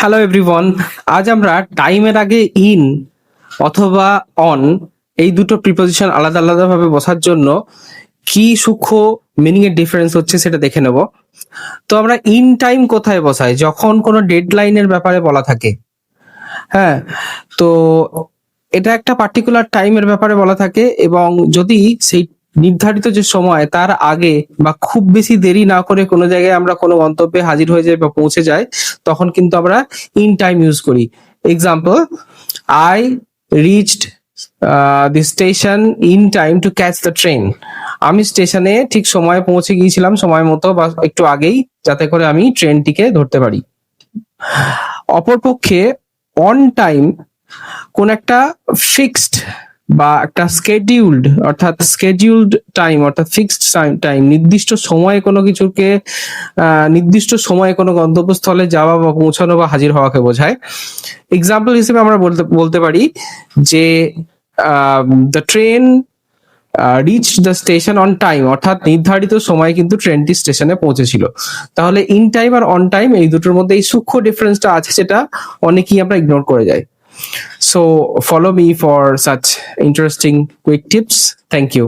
Hello everyone, আজ আমরা টাইমের আগে ইন অথবা অন এই দুটো প্রিপোজিশন আলাদা আলাদা ভাবে বসার জন্য কি সূক্ষ্ম মিনিং এর ডিফারেন্স হচ্ছে সেটা দেখে নেব। তো আমরা ইন টাইম কোথায় বসাই? যখন কোনো ডেডলাইনের ব্যাপারে বলা থাকে। হ্যাঁ, তো এটা একটা পার্টিকুলার টাইমের ব্যাপারে বলা থাকে এবং যদি সেই নির্ধারিত যে সময় তার আগে বা খুব বেশি দেরি না করে কোনো জায়গায় আমরা কোনো গন্তব্যে হাজির হয়ে যাই বা পৌঁছে যাই, তখন কিন্তু আমরা ইন টাইম ইউজ করি। Example, I reached the station in time to catch the train. আমি স্টেশনে ঠিক সময়ে পৌঁছে গিয়েছিলাম, সময় মতো বা একটু আগেই, যাতে করে আমি ট্রেনটিকে ধরতে পারি। অপরপক্ষে অন টাইম কোন একটা ফিক্সড বা একটা স্কেডিউলড টাইম অর্থাৎ ফিক্সড টাইম, নির্দিষ্ট সময়ে কোনো কিছুকে নির্দিষ্ট সময়ে কোনো গন্তব্যস্থলে যাওয়া বা পৌঁছানো বা হাজির হওয়াকে বোঝায়। এক্সাম্পল হিসেবে আমরা বলতে পারি যে the train reach the station on time, অর্থাৎ নির্ধারিত সময়ে কিন্তু ট্রেনটি স্টেশনে পৌঁছেছিল। তাহলে ইন টাইম আর অন টাইম এই দুটোর মধ্যে এই সূক্ষ্ম ডিফারেন্সটা আছে, যেটা অনেকেই আমরা ইগনোর করে যাই। So follow me for such interesting quick tips. Thank you.